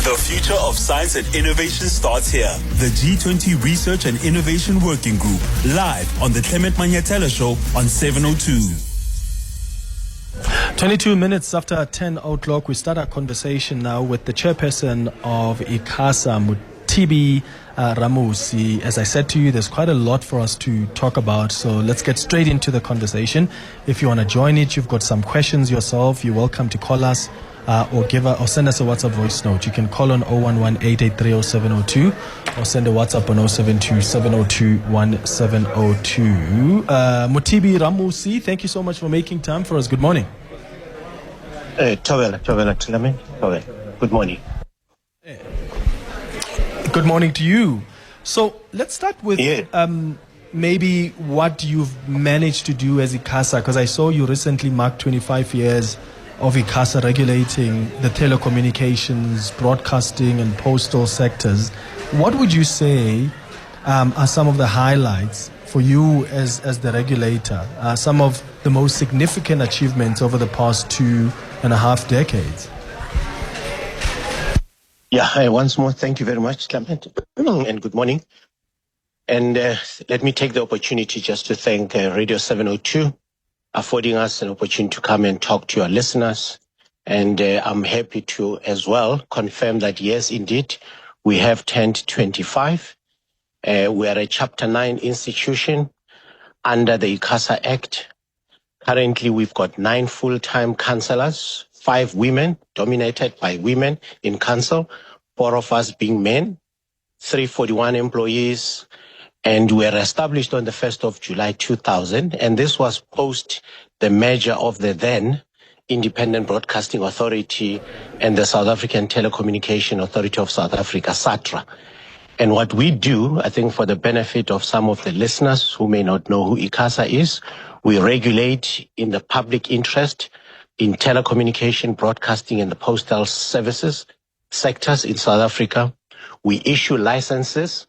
The future of science and innovation starts here. The G20 Research and Innovation Working Group, live on the Clement Manyathela Show on 702. 22 minutes after 10 o'clock, we start our conversation now with the chairperson of ICASA, Mothibi Ramusi. As I said to you, there's quite a lot for us to talk about, so let's get straight into the conversation. If you want to join it, you've got some questions yourself, you're welcome to call us or send us a WhatsApp voice note. You can call on 011-883-0702 or send a WhatsApp on 072-702-1702. Mothibi Ramusi, thank you so much for making time for us. Good morning. Good morning. Good morning to you. So let's start with maybe what you've managed to do as ICASA, because I saw you recently marked 25 years of ICASA regulating the telecommunications, broadcasting and postal sectors. What would you say are some of the highlights for you as the regulator, some of the most significant achievements over the past 2.5 decades? Yeah, once more, thank you very much, Clement, and good morning. And let me take the opportunity just to thank Radio 702, affording us an opportunity to come and talk to your listeners. And I'm happy to as well confirm that, yes, indeed, we have turned 25. We are a Chapter 9 institution under the ICASA Act. Currently, we've got 9 full-time councillors, 5 women, dominated by women in council, 4 of us being men, 341 employees, and we were established on the 1st of July 2000, and this was post the merger of the then Independent Broadcasting Authority and the South African Telecommunication Authority of South Africa, SATRA. And what we do, I think for the benefit of some of the listeners who may not know who ICASA is, we regulate in the public interest in telecommunication, broadcasting, and the postal services sectors in South Africa. We issue licenses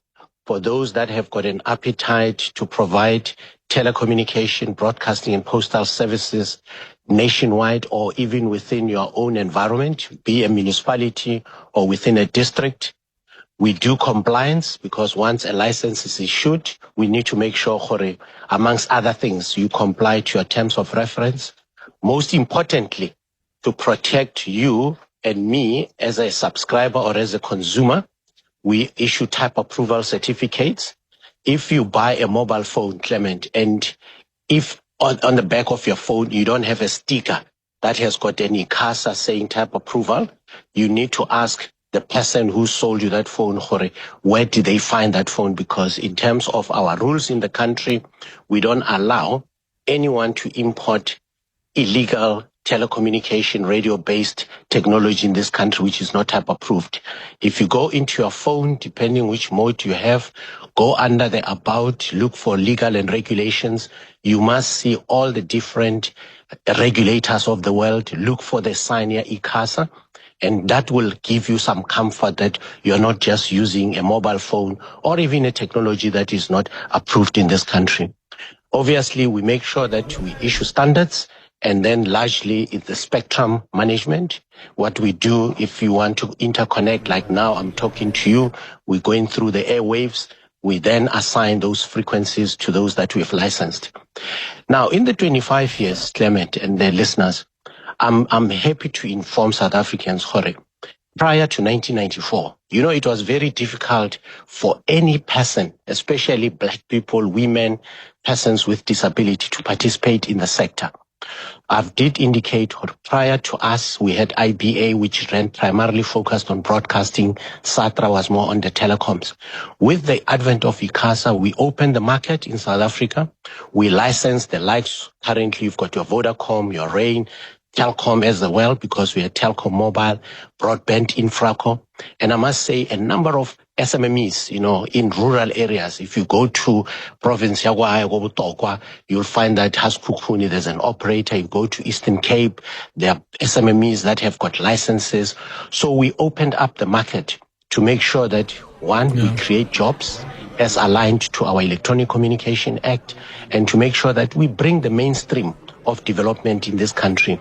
for those that have got an appetite to provide telecommunication, broadcasting, and postal services nationwide or even within your own environment, be a municipality or within a district. We do compliance because once a license is issued, we need to make sure, amongst other things, you comply to your terms of reference. Most importantly, to protect you and me as a subscriber or as a consumer, we issue type approval certificates. If you buy a mobile phone, Clement, and if on the back of your phone you don't have a sticker that has got an ICASA saying type approval, you need to ask the person who sold you that phone, where did they find that phone? Because in terms of our rules in the country, we don't allow anyone to import illegal telecommunication, radio-based technology in this country, which is not type approved. If you go into your phone, depending which mode you have, go under the about, look for legal and regulations. You must see all the different regulators of the world. Look for the sign here, ICASA, and that will give you some comfort that you're not just using a mobile phone or even a technology that is not approved in this country. Obviously, we make sure that we issue standards. And then largely it's the spectrum management. What we do if you want to interconnect, like now I'm talking to you, we're going through the airwaves. We then assign those frequencies to those that we've licensed. Now, in the 25 years, Clement and the listeners, I'm happy to inform South Africans, prior to 1994, it was very difficult for any person, especially black people, women, persons with disability, to participate in the sector. I did indicate prior to us, we had IBA, which ran primarily focused on broadcasting. SATRA was more on the telecoms. With the advent of ICASA, we opened the market in South Africa. We licensed the likes. Currently, you've got your Vodacom, your Rain, Telkom as well, because we are Telkom Mobile, broadband infraco. And I must say a number of SMMEs, in rural areas. If you go to province Yagwa, you'll find that Haskukuni, there's an operator. You go to Eastern Cape, there are SMMEs that have got licenses. So we opened up the market to make sure that, one, we create jobs as aligned to our Electronic Communication Act, and to make sure that we bring the mainstream of development in this country.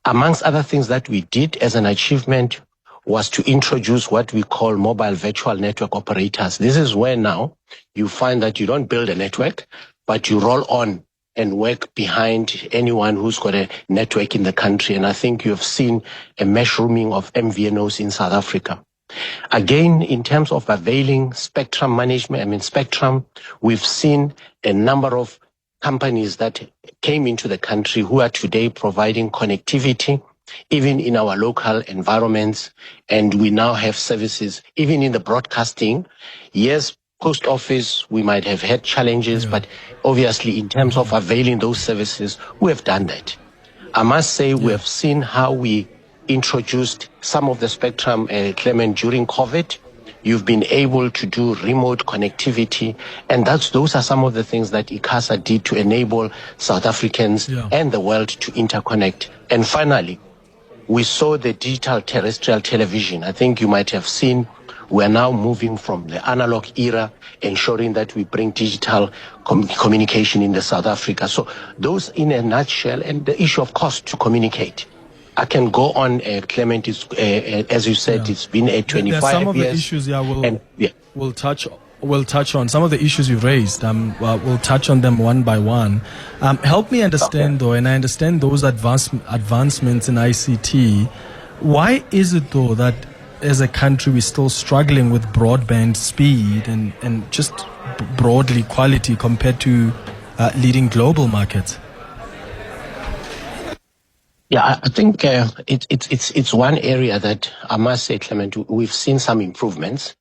Amongst other things that we did as an achievement, was to introduce what we call mobile virtual network operators. This is where now you find that you don't build a network, but you roll on and work behind anyone who's got a network in the country. And I think you have seen a mushrooming of MVNOs in South Africa. Again, in terms of availing spectrum management, spectrum, we've seen a number of companies that came into the country who are today providing connectivity, even in our local environments. And we now have services, even in the broadcasting. Yes, post office, we might have had challenges, but obviously in terms of availing those services, we have done that. I must say we have seen how we introduced some of the spectrum, Clement, during COVID. You've been able to do remote connectivity, and those are some of the things that ICASA did to enable South Africans and the world to interconnect. And finally, we saw the digital terrestrial television. I think you might have seen we're now moving from the analog era, ensuring that we bring digital communication in the South Africa. So those in a nutshell, and the issue of cost to communicate. I can go on, Clement, as you said, it's been a 25 some of years. The issues, we'll touch on some of the issues you've raised. We'll touch on them one by one. Help me understand, though, and I understand those advancements in ICT. Why is it, though, that as a country we're still struggling with broadband speed and just broadly quality compared to leading global markets? Yeah, I think it's one area that I must say, Clement, we've seen some improvements.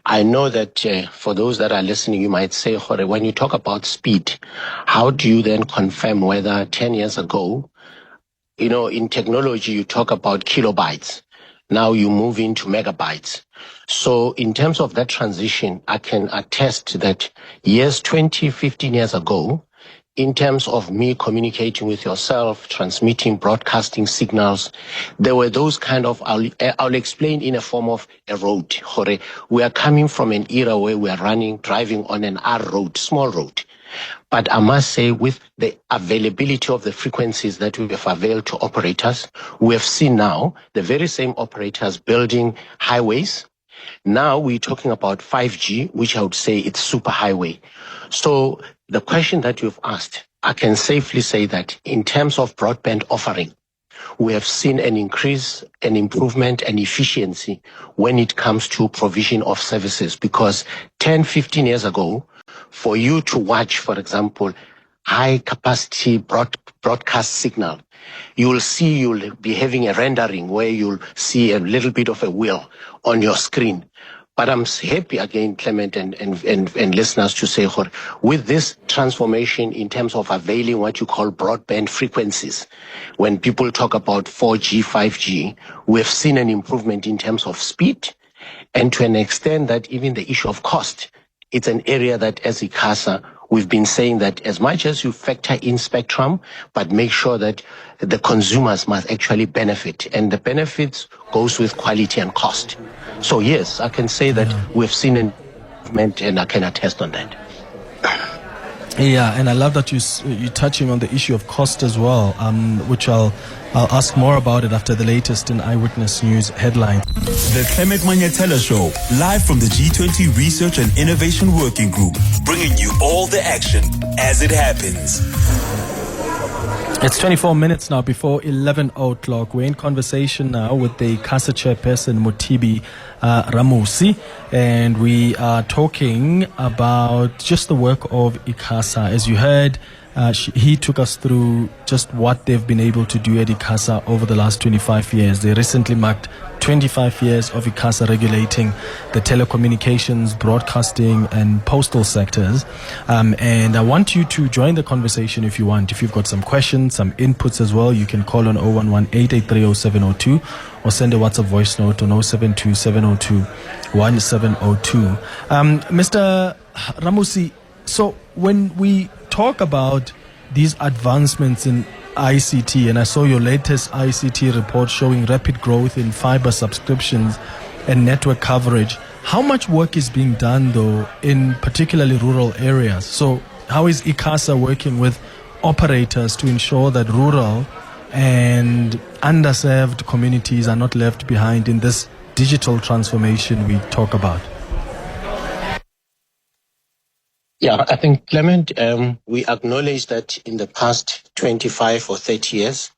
I know that for those that are listening, you might say, when you talk about speed, how do you then confirm whether 10 years ago, in technology, you talk about kilobytes. Now you move into megabytes. So in terms of that transition, I can attest that 15 years ago, in terms of me communicating with yourself, transmitting, broadcasting signals, there were those kind of, I'll explain in a form of a road. We are coming from an era where we are driving on an R road, small road. But I must say, with the availability of the frequencies that we have availed to operators, we have seen now the very same operators building highways. Now we're talking about 5G, which I would say it's super highway. So the question that you've asked, I can safely say that in terms of broadband offering, we have seen an increase, an improvement, and efficiency when it comes to provision of services. Because 10, 15 years ago, for you to watch, for example, high capacity broadcast signal, you'll be having a rendering where you'll see a little bit of a wheel on your screen. But I'm happy again, Clement and listeners, to say, with this transformation in terms of availing what you call broadband frequencies, when people talk about 4G, 5G, we've seen an improvement in terms of speed, and to an extent that even the issue of cost, it's an area that as ICASA, we've been saying that as much as you factor in spectrum, but make sure that the consumers must actually benefit. And the benefits goes with quality and cost. So yes, I can say that we've seen an improvement, and I can attest on that. Yeah, and I love that you're touching on the issue of cost as well, which I'll ask more about it after the latest in Eyewitness News headline. The Clement Manyathela Show, live from the G20 Research and Innovation Working Group, bringing you all the action as it happens. It's 24 minutes now before 11 o'clock. We're in conversation now with the ICASA Chairperson, Mothibi Ramusi, and we are talking about just the work of ICASA. As you heard, he took us through just what they've been able to do at ICASA over the last 25 years. They recently marked 25 years of ICASA regulating the telecommunications, broadcasting and postal sectors. And I want you to join the conversation if you want. If you've got some questions, some inputs as well, you can call on 011-883-0702 or send a WhatsApp voice note on 072-702-1702. Mr. Ramusi, so when we talk about these advancements in ICT, and I saw your latest ICT report showing rapid growth in fiber subscriptions and network coverage, how much work is being done, though, in particularly rural areas? So how is ICASA working with operators to ensure that rural and underserved communities are not left behind in this digital transformation we talk about? Yeah, I think, Clement, we acknowledge that in the past 25 or 30 years,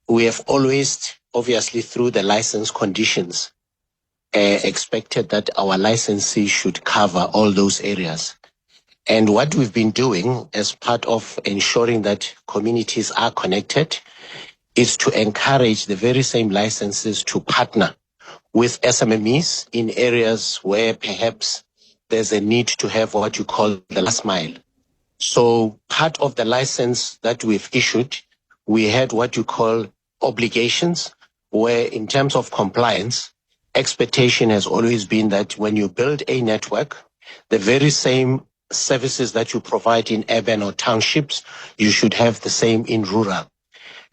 we have always, obviously through the license conditions, expected that our licensee should cover all those areas. And what we've been doing as part of ensuring that communities are connected is to encourage the very same licenses to partner with SMMEs in areas where perhaps there's a need to have what you call the last mile. So part of the license that we've issued, we had what you call obligations, where in terms of compliance, expectation has always been that when you build a network, the very same services that you provide in urban or townships, you should have the same in rural.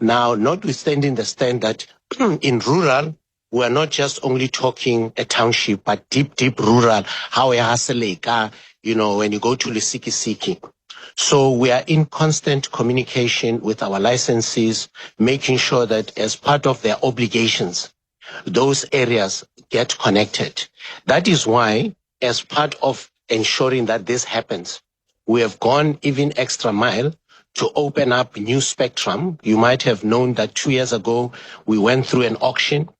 Now, notwithstanding the stand that in rural, we're not just only talking a township, but deep rural, how you know, when you go to Lisiki. So we are in constant communication with our licensees, making sure that as part of their obligations, those areas get connected. That is why, as part of ensuring that this happens, we have gone even extra mile to open up new spectrum. You might have known that 2 years ago, we went through an auction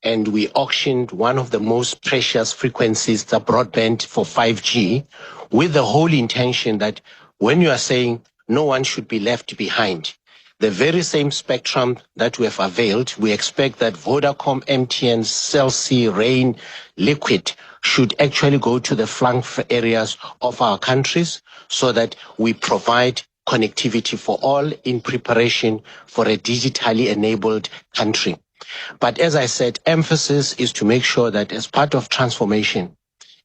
and we auctioned one of the most precious frequencies, the broadband for 5G, with the whole intention that when you are saying no one should be left behind, the very same spectrum that we have availed, we expect that Vodacom, MTN, Cell C, Rain, Liquid should actually go to the flank areas of our countries so that we provide connectivity for all in preparation for a digitally enabled country. But as I said, emphasis is to make sure that as part of transformation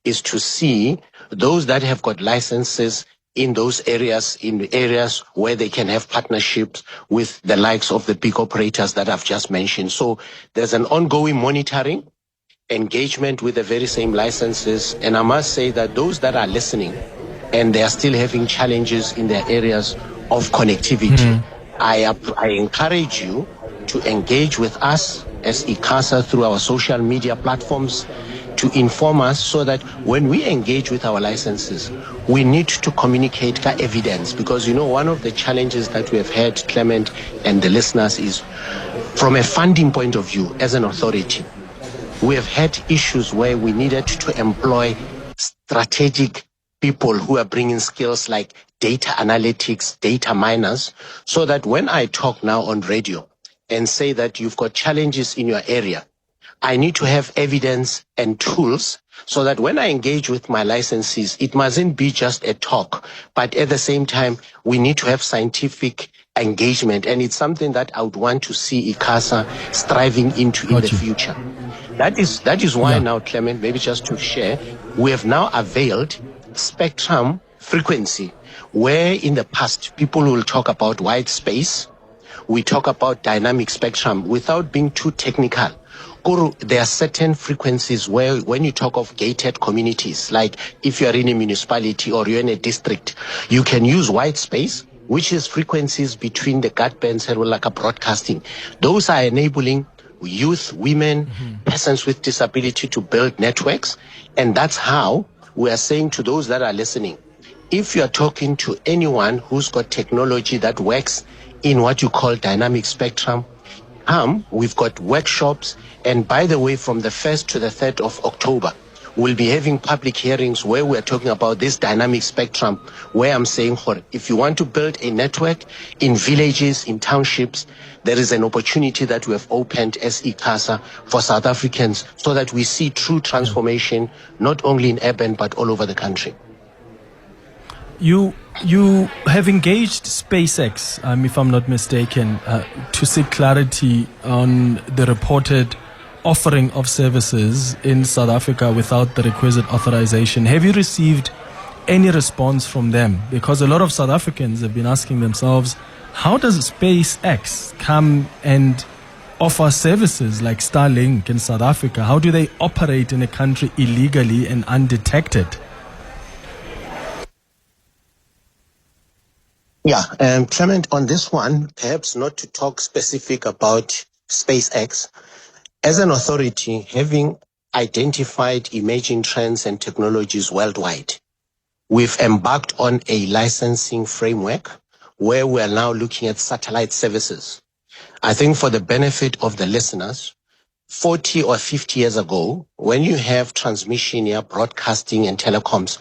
is to see those that have got licenses in those areas, in areas where they can have partnerships with the likes of the big operators that I've just mentioned. So there's an ongoing monitoring, engagement with the very same licenses. And I must say that those that are listening and they are still having challenges in their areas of connectivity, I encourage you to engage with us as ICASA through our social media platforms to inform us so that when we engage with our licenses, we need to communicate evidence. Because, you know, one of the challenges that we have had, Clement and the listeners, is from a funding point of view as an authority, we have had issues where we needed to employ strategic people who are bringing skills like data analytics, data miners, so that when I talk now on radio and say that you've got challenges in your area, I need to have evidence and tools so that when I engage with my licensees, it mustn't be just a talk, but at the same time, we need to have scientific engagement. And it's something that I would want to see ICASA striving into in the future. That is why now, Clement, maybe just to share, we have now availed spectrum frequency, where in the past people will talk about white space, we talk about dynamic spectrum without being too technical. There are certain frequencies where when you talk of gated communities, like if you're in a municipality or you're in a district, you can use white space, which is frequencies between the guard bands and like a broadcasting. Those are enabling youth, women, persons with disability to build networks. And that's how we are saying to those that are listening, if you're talking to anyone who's got technology that works in what you call dynamic spectrum, we've got workshops. And by the way, from the 1st to the 3rd of October, we'll be having public hearings where we're talking about this dynamic spectrum, where I'm saying, if you want to build a network in villages, in townships, there is an opportunity that we have opened as ICASA for South Africans so that we see true transformation, not only in urban, but all over the country. You have engaged SpaceX, if I'm not mistaken, to seek clarity on the reported offering of services in South Africa without the requisite authorization. Have you received any response from them? Because a lot of South Africans have been asking themselves, how does SpaceX come and offer services like Starlink in South Africa? How do they operate in a country illegally and undetected? Yeah, Clement, on this one, perhaps not to talk specific about SpaceX, as an authority, having identified emerging trends and technologies worldwide. We've embarked on a licensing framework where we are now looking at satellite services. I think for the benefit of the listeners, 40 or 50 years ago, when you have transmission, broadcasting and telecoms,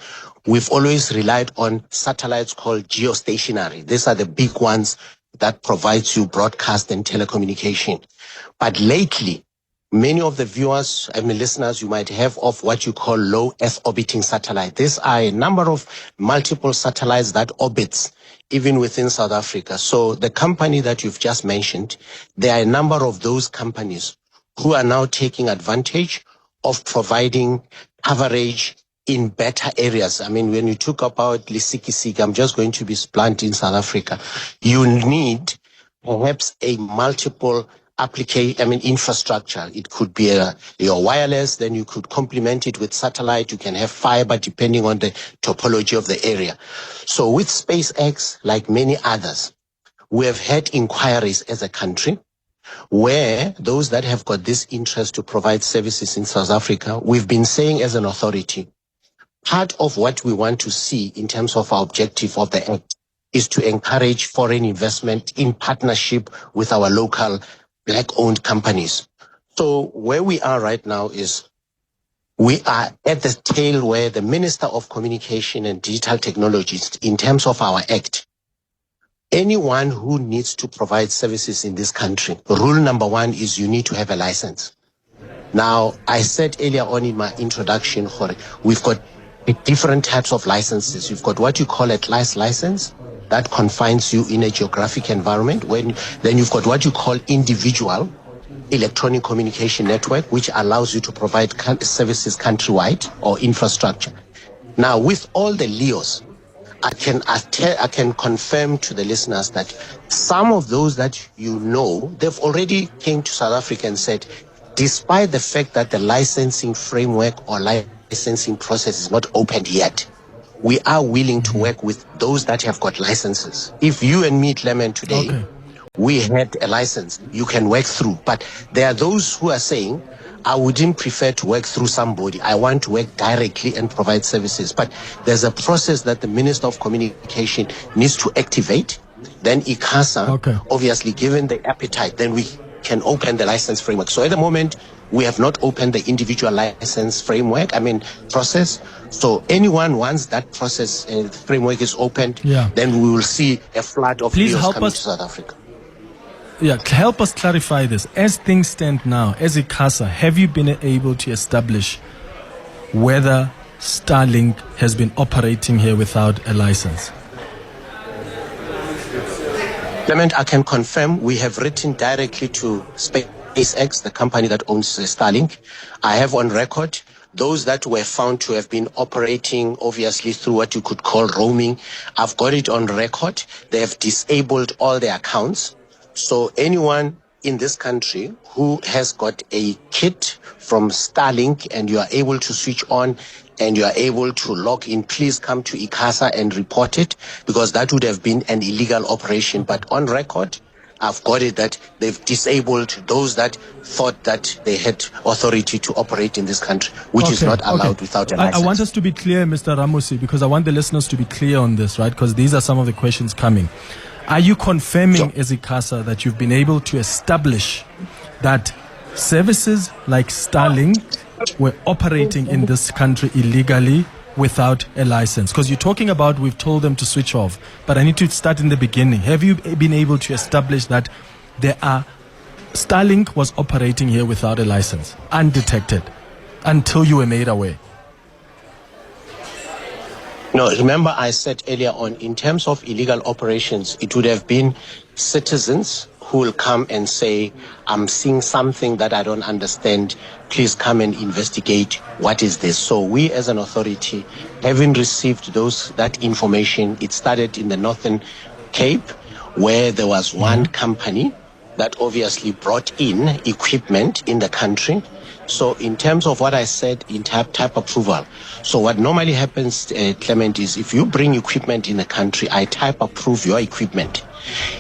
we've always relied on satellites called geostationary. These are the big ones that provides you broadcast and telecommunication. But lately, many of the viewers, listeners, you might have of what you call low Earth orbiting satellite. These are a number of multiple satellites that orbits even within South Africa. So the company that you've just mentioned, there are a number of those companies who are now taking advantage of providing coverage in better areas. I mean, when you talk about Lisikisiki, I'm just going to be blunt in South Africa, you need perhaps a multiple infrastructure. It could be your wireless, then you could complement it with satellite. You can have fiber depending on the topology of the area. So with SpaceX, like many others, we have had inquiries as a country where those that have got this interest to provide services in South Africa, we've been saying as an authority, part of what we want to see in terms of our objective of the Act is to encourage foreign investment in partnership with our local Black-owned companies. So where we are right now is we are at the tail where the Minister of Communication and Digital Technologies, in terms of our Act, anyone who needs to provide services in this country, rule number one is you need to have a license. Now, I said earlier on in my introduction, we've got different types of licenses. You've got what you call a class license that confines you in a geographic environment. Then you've got what you call individual electronic communication network, which allows you to provide services countrywide or infrastructure. Now, with all the LEOs, I can confirm to the listeners that some of those that you know, they've already came to South Africa and said, despite the fact that the licensing framework or licensing process is not opened yet, we are willing to work with those that have got licenses. If you and me, Clement, today, we had a license, you can work through. But there are those who are saying, I wouldn't prefer to work through somebody. I want to work directly and provide services. But there's a process that the Minister of Communication needs to activate. Then ICASA, obviously, given the appetite, then we can open the license framework. So at the moment, we have not opened the individual license framework, process. So anyone, once that process framework is opened, then we will see a flood of LEOs coming to South Africa. Yeah, help us clarify this. As things stand now, as ICASA, have you been able to establish whether Starlink has been operating here without a license? Clement, I can confirm we have written directly to SpaceX, the company that owns Starlink. I have on record those that were found to have been operating, obviously, through what you could call roaming. I've got it on record. They have disabled all their accounts. So anyone in this country who has got a kit from Starlink and you are able to switch on and you are able to log in, please come to ICASA and report it, because that would have been an illegal operation. But on record, I've got it that they've disabled those that thought that they had authority to operate in this country, which is not allowed without a license. I want us to be clear, Mr. Ramusi, because I want the listeners to be clear on this, right? Because these are some of the questions coming. Are you confirming as ICASA that you've been able to establish that services like Starlink were operating in this country illegally without a license? Because you're talking about we've told them to switch off, but I need to start in the beginning. Have you been able to establish that Starlink was operating here without a license, undetected, until you were made aware? No, remember I said earlier on, in terms of illegal operations, it would have been citizens who will come and say, I'm seeing something that I don't understand. Please come and investigate. What is this? So we as an authority, having received that information, it started in the Northern Cape, where there was one company that obviously brought in equipment in the country. So in terms of what I said in type approval, so what normally happens, Clement, is if you bring equipment in the country, I type approve your equipment.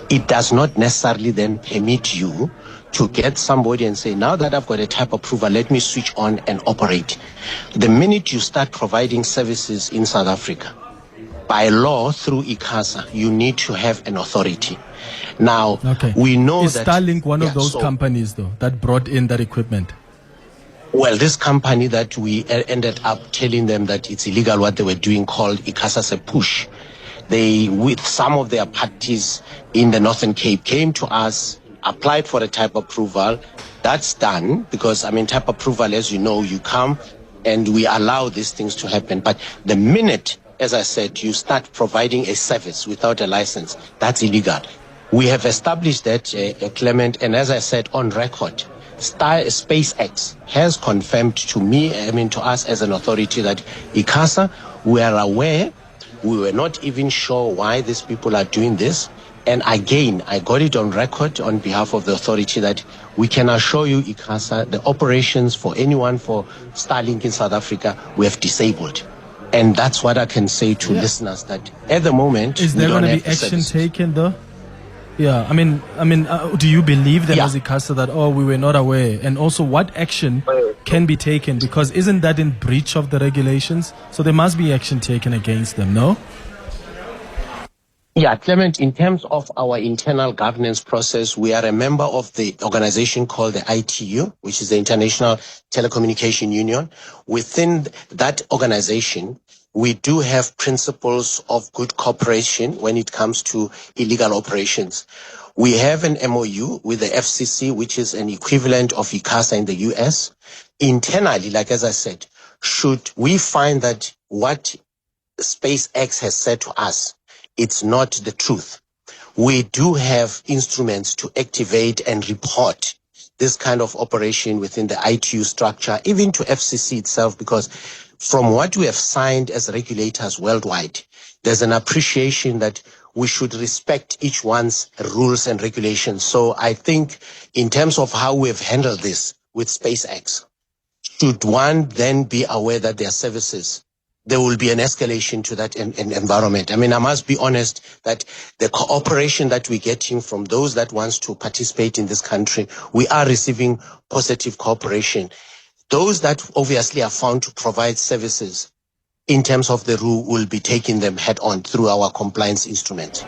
It does not necessarily then permit you to get somebody and say, now that I've got a type approval, let me switch on and operate. The minute you start providing services in South Africa, by law through ICASA, you need to have an authority. Now, we know is that... Is Starlink one of those companies, though, that brought in that equipment? Well, this company that we ended up telling them that it's illegal what they were doing, called ICASA Push, they, with some of their parties in the Northern Cape, came to us, applied for a type approval. That's done because, I mean, type approval, as you know, you come and we allow these things to happen. But the minute, as I said, you start providing a service without a license, that's illegal. We have established that, Clement, and as I said on record, SpaceX has confirmed to me, I mean to us as an authority, that ICASA, we are aware, we were not even sure why these people are doing this. And again, I got it on record on behalf of the authority that we can assure you, ICASA, the operations for anyone for Starlink in South Africa, we have disabled. And that's what I can say to listeners, that at the moment, is there going to be action taken though? Yeah, I mean, do you believe them as ICASA that, we were not aware? And also, what action can be taken? Because isn't that in breach of the regulations? So there must be action taken against them, no? Yeah, Clement, in terms of our internal governance process, we are a member of the organization called the ITU, which is the International Telecommunication Union. Within that organization, we do have principles of good cooperation when it comes to illegal operations. We have an MOU with the FCC, which is an equivalent of ICASA in the US. Internally, like as I said, should we find that what SpaceX has said to us, it's not the truth, we do have instruments to activate and report this kind of operation within the ITU structure, even to FCC itself, because from what we have signed as regulators worldwide, there's an appreciation that we should respect each one's rules and regulations. So I think in terms of how we've handled this with SpaceX, should one then be aware that their services, there will be an escalation to that environment. I mean, I must be honest that the cooperation that we're getting from those that wants to participate in this country, we are receiving positive cooperation. Those that obviously are found to provide services in terms of the rule will be taking them head on through our compliance instrument.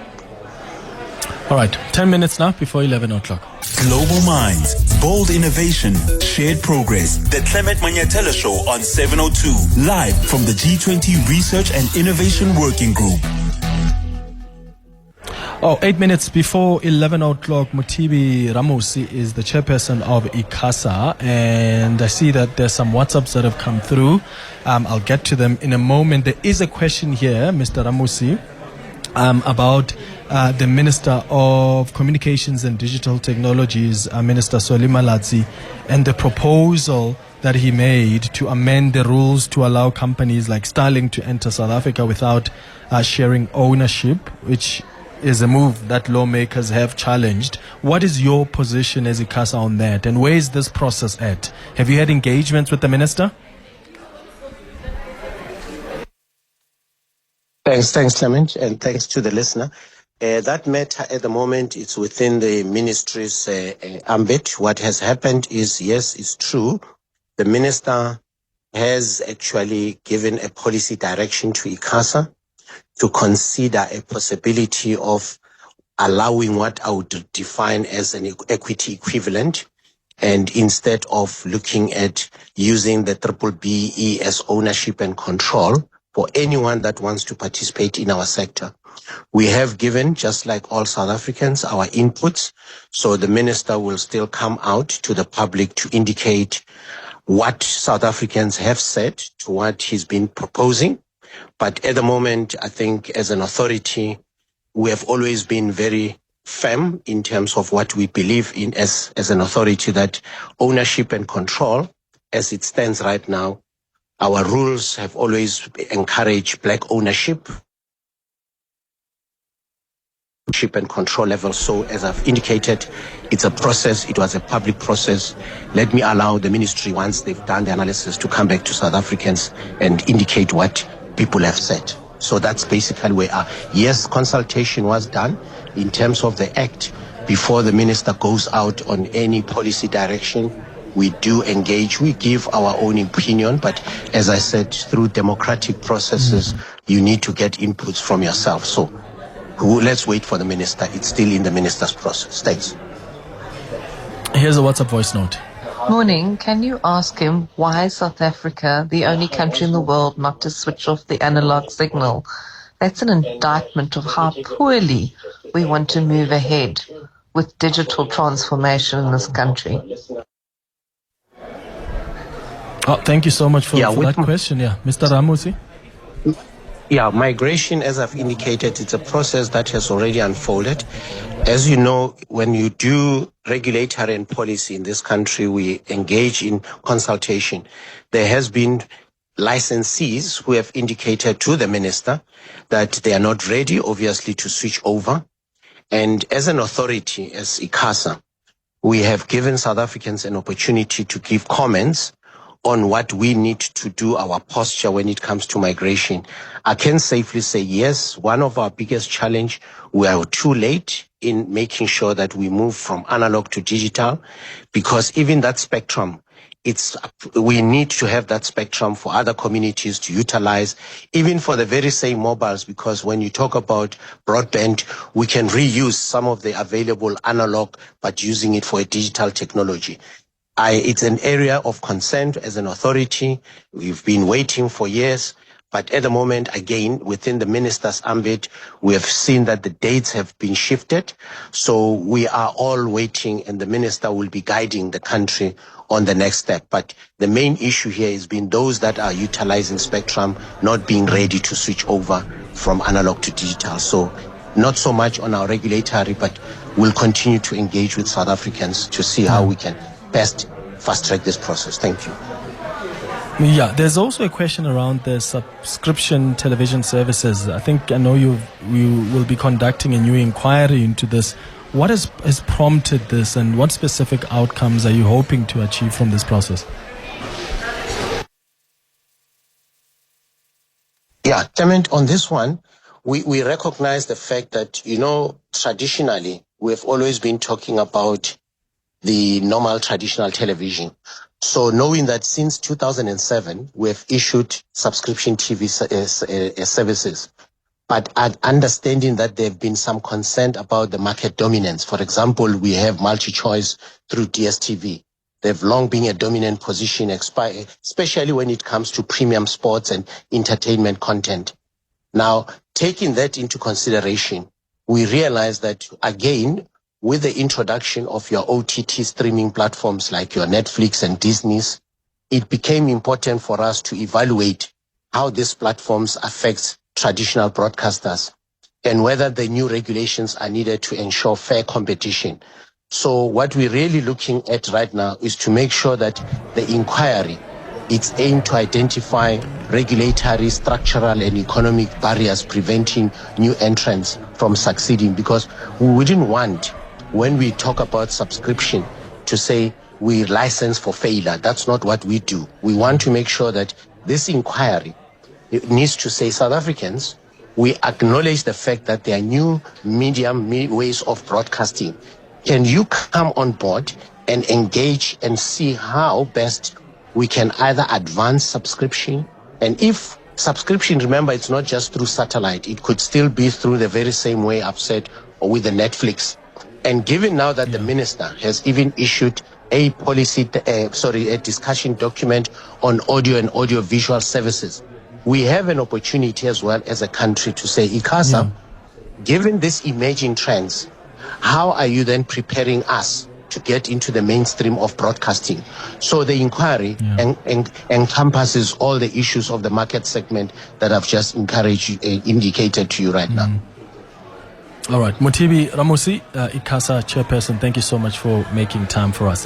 All right, 10 minutes now before 11 o'clock. Global minds, bold innovation, shared progress. The Clement Manyathela Show on 702, live from the G20 Research and Innovation Working Group. 8 minutes before 11 o'clock, Mothibi Ramusi is the chairperson of ICASA, and I see that there's some WhatsApps that have come through. I'll get to them in a moment. There is a question here, Mr. Ramusi, about the Minister of Communications and Digital Technologies, Minister Malatsi, and the proposal that he made to amend the rules to allow companies like Starlink to enter South Africa without sharing ownership, which is a move that lawmakers have challenged. What is your position as ICASA on that, and where is this process at? Have you had engagements with the minister? Thanks, Clement, and thanks to the listener. That matter at the moment, it's within the ministry's ambit. What has happened is, yes, it's true. The minister has actually given a policy direction to ICASA to consider a possibility of allowing what I would define as an equity equivalent, and instead of looking at using the BBBE as ownership and control for anyone that wants to participate in our sector. We have given, just like all South Africans, our inputs, so the minister will still come out to the public to indicate what South Africans have said to what he's been proposing. But at the moment, I think as an authority, we have always been very firm in terms of what we believe in as an authority, that ownership and control, as it stands right now, our rules have always encouraged black ownership. and control level. So as I've indicated, it's a process. It was a public process. Let me allow the ministry, once they've done the analysis, to come back to South Africans and indicate what people have said. So that's basically where yes, consultation was done in terms of the act. Before the minister goes out on any policy direction, we do engage, we give our own opinion, but as I said, through democratic processes, you need to get inputs from yourself. So let's wait for the minister. It's still in the minister's process. Thanks. Here's a WhatsApp voice note. Morning. Can you ask him why is South Africa the only country in the world not to switch off the analog signal? That's an indictment of how poorly we want to move ahead with digital transformation in this country. Oh, thank you so much for that question. Yeah, Mr. Ramusi. Yeah, migration, as I've indicated, it's a process that has already unfolded. As you know, when you do regulatory and policy in this country, we engage in consultation. There has been licensees who have indicated to the minister that they are not ready, obviously, to switch over. And as an authority, as ICASA, we have given South Africans an opportunity to give comments on what we need to do, our posture when it comes to migration. I can safely say yes, one of our biggest challenge, we are too late in making sure that we move from analog to digital, because even that spectrum, we need to have that spectrum for other communities to utilize, even for the very same mobiles, because when you talk about broadband, we can reuse some of the available analog, but using it for a digital technology. It's an area of concern as an authority. We've been waiting for years, but at the moment, again, within the minister's ambit, we have seen that the dates have been shifted. So we are all waiting, and the minister will be guiding the country on the next step. But the main issue here has been those that are utilizing spectrum not being ready to switch over from analog to digital. So not so much on our regulatory, but we'll continue to engage with South Africans to see how we can best fast-track this process. Thank you. Yeah, there's also a question around the subscription television services. I know you will be conducting a new inquiry into this. What has prompted this, and what specific outcomes are you hoping to achieve from this process? Yeah, Clement, on this one, we recognize the fact that, traditionally, we have always been talking about the normal traditional television. So knowing that since 2007, we have issued subscription TV services, but understanding that there have been some concern about the market dominance. For example, we have multi-choice through DSTV. They've long been a dominant position, especially when it comes to premium sports and entertainment content. Now, taking that into consideration, we realize that, again, with the introduction of your OTT streaming platforms like your Netflix and Disney's, it became important for us to evaluate how these platforms affect traditional broadcasters and whether the new regulations are needed to ensure fair competition. So what we're really looking at right now is to make sure that the inquiry, it's aimed to identify regulatory, structural, and economic barriers preventing new entrants from succeeding, because we wouldn't want, when we talk about subscription, to say we license for failure. That's not what we do. We want to make sure that this inquiry, it needs to say, South Africans, we acknowledge the fact that there are new medium ways of broadcasting. Can you come on board and engage and see how best we can either advance subscription? And if subscription, remember, it's not just through satellite. It could still be through the very same way I've said, or with the Netflix. And given now that the minister has even issued a discussion document on audio and audio-visual services, we have an opportunity as well as a country to say, ICASA, given these emerging trends, how are you then preparing us to get into the mainstream of broadcasting? So the inquiry encompasses all the issues of the market segment that I've just indicated to you right now. All right. Mothibi Ramusi, ICASA Chairperson, thank you so much for making time for us.